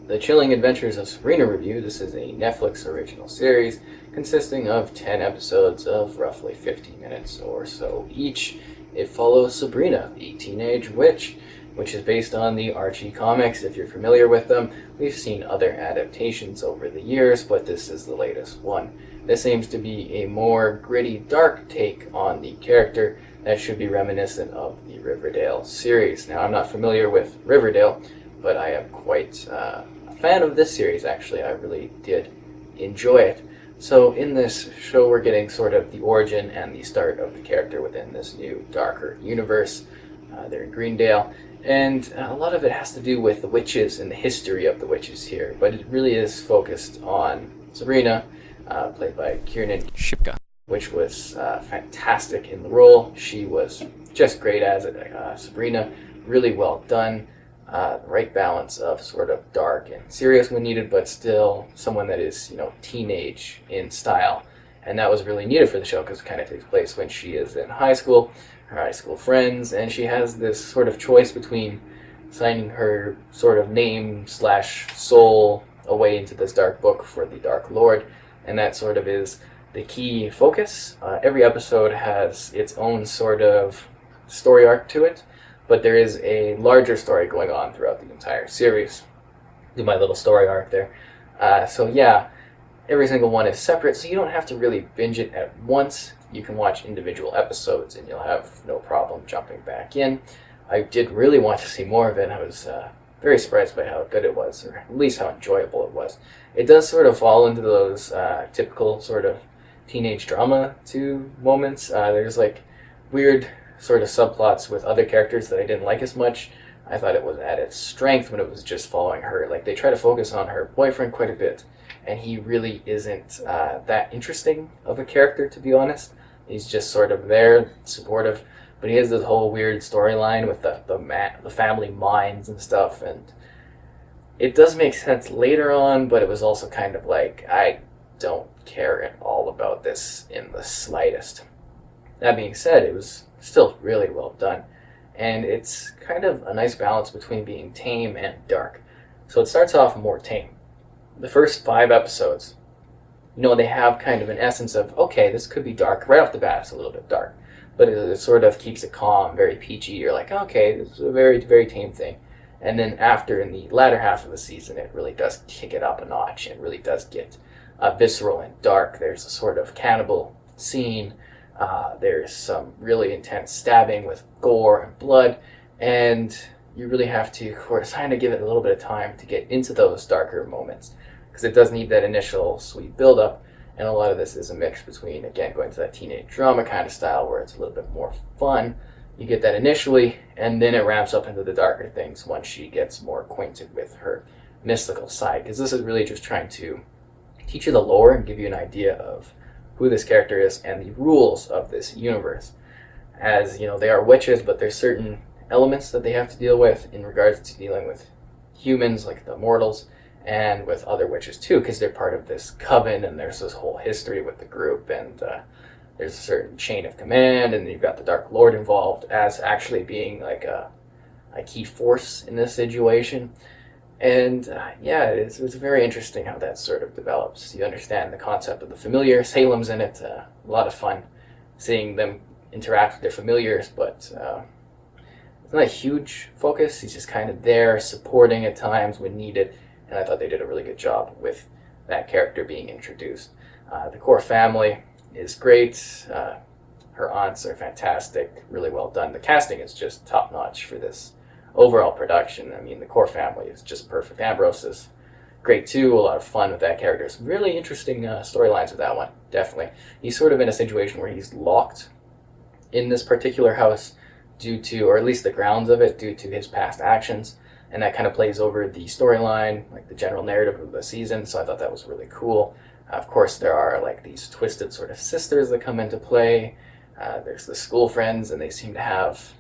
The Chilling Adventures of Sabrina review. This is a Netflix original series consisting of 10 episodes of roughly 50 minutes or so each. It follows Sabrina, the teenage witch, which is based on the Archie comics. If you're familiar with them, we've seen other adaptations over the years, but this is the latest one. This aims to be a more gritty, dark take on the character that should be reminiscent of the Riverdale series. Now, I'm not familiar with Riverdale, but I am quite a fan of this series, actually. I really did enjoy it. So in this show, we're getting sort of the origin and the start of the character within this new, darker universe. They're in Greendale, and a lot of it has to do with the witches and the history of the witches here, but it really is focused on Sabrina, played by Kiernan Shipka, which was fantastic in the role. She was just great as it. Sabrina, really well done. The right balance of sort of dark and serious when needed, but still someone that is, teenage in style. And that was really needed for the show because it kind of takes place when she is in high school, her high school friends, and she has this sort of choice between signing her sort of name / soul away into this dark book for the Dark Lord, and that sort of is the key focus. Every episode has its own sort of story arc to it, but there is a larger story going on throughout the entire series. Do my little story arc there. So yeah, every single one is separate, so you don't have to really binge it at once. You can watch individual episodes and you'll have no problem jumping back in. I did really want to see more of it. I was very surprised by how good it was, or at least how enjoyable it was. It does sort of fall into those typical sort of teenage drama moments. There's like weird sort of subplots with other characters that I didn't like as much. I thought it was at its strength when it was just following her. Like, they try to focus on her boyfriend quite a bit, and he really isn't that interesting of a character, to be honest. He's just sort of there, supportive, but he has this whole weird storyline with the family minds and stuff, and it does make sense later on, but it was also kind of like, I don't care at all about this in the slightest. That being said, it was still really well done, and it's kind of a nice balance between being tame and dark. So it starts off more tame. The first 5 episodes, they have kind of an essence of, okay, this could be dark. Right off the bat, it's a little bit dark, but it sort of keeps it calm, very peachy. You're like, okay, this is a very, very tame thing. And then after, in the latter half of the season, it really does kick it up a notch. It really does get visceral and dark. There's a sort of cannibal scene. There's some really intense stabbing with gore and blood, and you really have to kind of give it a little bit of time to get into those darker moments, because it does need that initial sweet build-up, and a lot of this is a mix between, again, going to that teenage drama kind of style where it's a little bit more fun. You get that initially, and then it ramps up into the darker things once she gets more acquainted with her mystical side, because this is really just trying to teach you the lore and give you an idea of who this character is and the rules of this universe. As they are witches, but there's certain elements that they have to deal with in regards to dealing with humans, like the mortals, and with other witches too, because they're part of this coven, and there's this whole history with the group, and there's a certain chain of command, and you've got the Dark Lord involved as actually being like a key force in this situation. And it's very interesting how that sort of develops. You understand the concept of the familiar. Salem's in it. A lot of fun seeing them interact with their familiars, but it's not a huge focus. He's just kind of there, supporting at times when needed, and I thought they did a really good job with that character being introduced. The core family is great. Her aunts are fantastic, really well done. The casting is just top-notch for this overall production. I mean, the core family is just perfect. Ambrose is great too. A lot of fun with that character. Some really interesting storylines with that one, definitely. He's sort of in a situation where he's locked in this particular house due to, or at least the grounds of it, due to his past actions, and that kind of plays over the storyline, like the general narrative of the season, so I thought that was really cool. Of course, there are like these twisted sort of sisters that come into play. There's the school friends, and they seem to have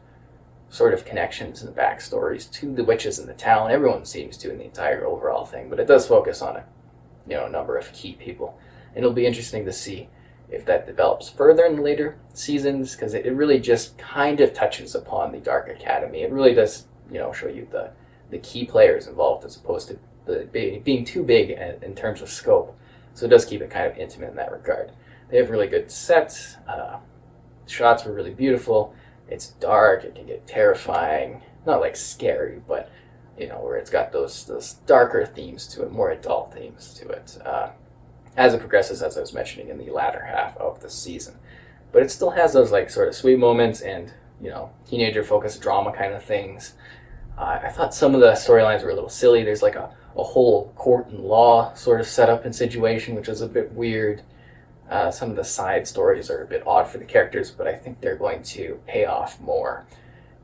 sort of connections and backstories to the witches in the town. Everyone seems to in the entire overall thing, but it does focus on a number of key people. And it'll be interesting to see if that develops further in later seasons, because it really just kind of touches upon the Dark Academy. It really does, show you the key players involved, as opposed to being too big in terms of scope. So it does keep it kind of intimate in that regard. They have really good sets. Shots were really beautiful. It's dark. It can get terrifying. Not like scary, but where it's got those darker themes to it, more adult themes to it, as it progresses, as I was mentioning in the latter half of the season. But it still has those like sort of sweet moments and teenager focused drama kind of things. I thought some of the storylines were a little silly. There's like a whole court and law sort of setup and situation, which is a bit weird. Some of the side stories are a bit odd for the characters, but I think they're going to pay off more,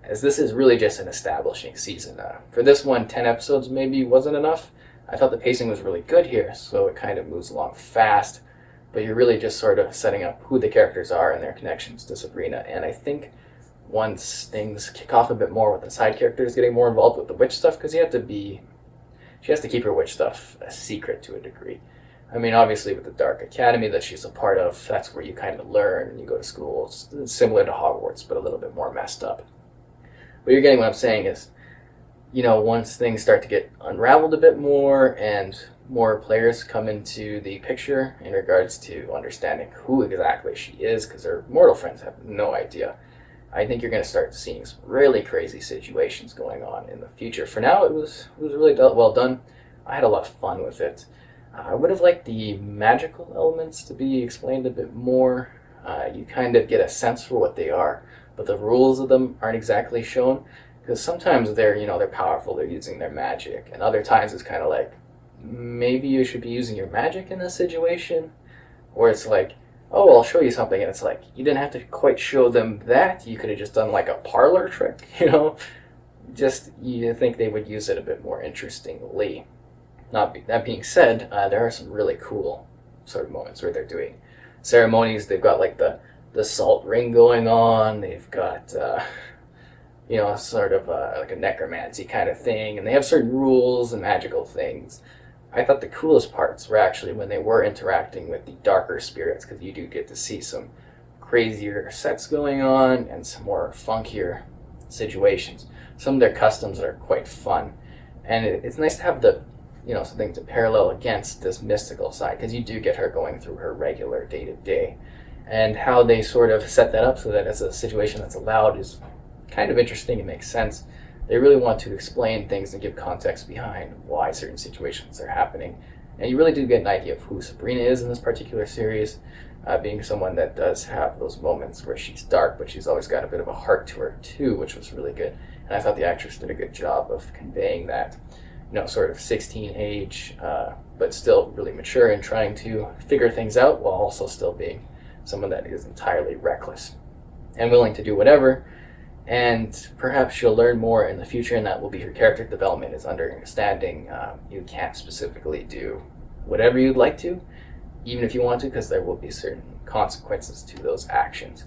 as this is really just an establishing season. For this one, 10 episodes maybe wasn't enough. I thought the pacing was really good here, so it kind of moves along fast, but you're really just sort of setting up who the characters are and their connections to Sabrina. And I think once things kick off a bit more with the side characters getting more involved with the witch stuff, because she has to keep her witch stuff a secret to a degree. I mean, obviously with the Dark Academy that she's a part of, that's where you kind of learn and you go to school. It's similar to Hogwarts, but a little bit more messed up. But you're getting what I'm saying is, once things start to get unraveled a bit more and more players come into the picture in regards to understanding who exactly she is, because her mortal friends have no idea, I think you're going to start seeing some really crazy situations going on in the future. For now, it was really well done. I had a lot of fun with it. I would have liked the magical elements to be explained a bit more. You kind of get a sense for what they are, but the rules of them aren't exactly shown, because sometimes they're powerful, they're using their magic, and other times it's kind of like, maybe you should be using your magic in this situation, or it's like, oh, I'll show you something, and it's like, you didn't have to quite show them that, you could have just done like a parlor trick, just you think they would use it a bit more interestingly. That being said, there are some really cool sort of moments where they're doing ceremonies. They've got like the salt ring going on. They've got sort of like a necromancy kind of thing, and they have certain rules and magical things. I thought the coolest parts were actually when they were interacting with the darker spirits, because you do get to see some crazier sets going on and some more funkier situations. Some of their customs are quite fun, and it's nice to have something to parallel against this mystical side, because you do get her going through her regular day-to-day, and how they sort of set that up so that it's a situation that's allowed is kind of interesting. It makes sense. They really want to explain things and give context behind why certain situations are happening, and you really do get an idea of who Sabrina is in this particular series, being someone that does have those moments where she's dark, but she's always got a bit of a heart to her too, which was really good. And I thought the actress did a good job of conveying that sort of 16 age, but still really mature and trying to figure things out while also still being someone that is entirely reckless and willing to do whatever. And perhaps she'll learn more in the future, and that will be her character development, is understanding you can't specifically do whatever you'd like to, even if you want to, because there will be certain consequences to those actions.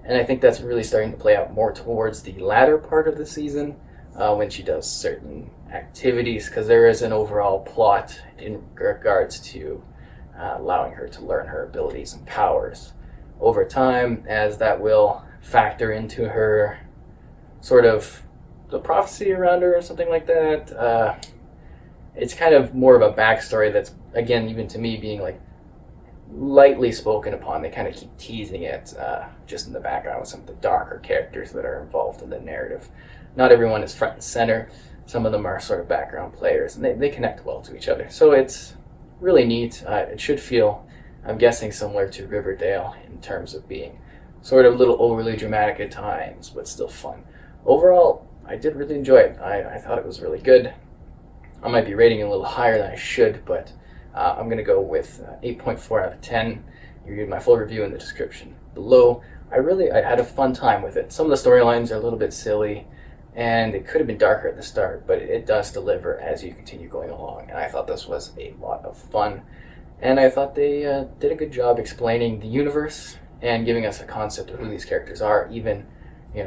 And I think that's really starting to play out more towards the latter part of the season, when she does certain activities, because there is an overall plot in regards to allowing her to learn her abilities and powers over time, as that will factor into her sort of the prophecy around her or something like that. It's kind of more of a backstory that's, again, even to me, being like lightly spoken upon. They kind of keep teasing it just in the background with some of the darker characters that are involved in the narrative. Not everyone is front and center. Some of them are sort of background players, and they connect well to each other. So it's really neat. It should feel, I'm guessing, similar to Riverdale in terms of being sort of a little overly dramatic at times, but still fun. Overall, I did really enjoy it. I thought it was really good. I might be rating it a little higher than I should, but I'm going to go with 8.4 out of 10. You read my full review in the description below. I had a fun time with it. Some of the storylines are a little bit silly, and it could have been darker at the start, but it does deliver as you continue going along, and I thought this was a lot of fun. And I thought they did a good job explaining the universe and giving us a concept of who these characters are, even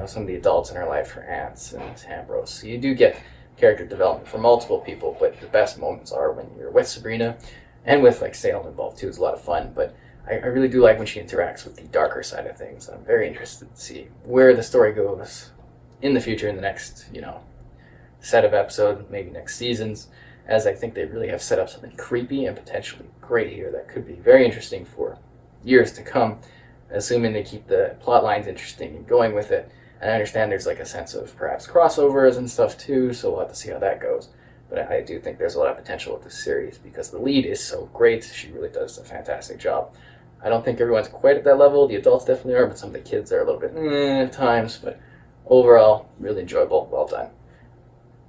some of the adults in our life, her aunts and Ambrose. So you do get character development for multiple people, but the best moments are when you're with Sabrina, and with like Salem involved too. It's a lot of fun, but I really do like when she interacts with the darker side of things. I'm very interested to see where the story goes in the future, in the next set of episodes, maybe next seasons. as I think they really have set up something creepy and potentially great here that could be very interesting for years to come, assuming they keep the plot lines interesting and going with it. And I understand there's like a sense of perhaps crossovers and stuff too, so we'll have to see how that goes. But I do think there's a lot of potential with this series because the lead is so great. She really does a fantastic job. I don't think everyone's quite at that level. The adults definitely are, but some of the kids are a little bit at times. But overall, really enjoyable. Well done.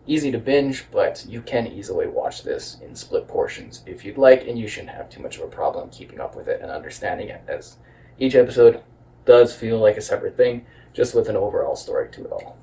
Easy to binge, but you can easily watch this in split portions if you'd like, and you shouldn't have too much of a problem keeping up with it and understanding it, as each episode does feel like a separate thing, just with an overall story to it all.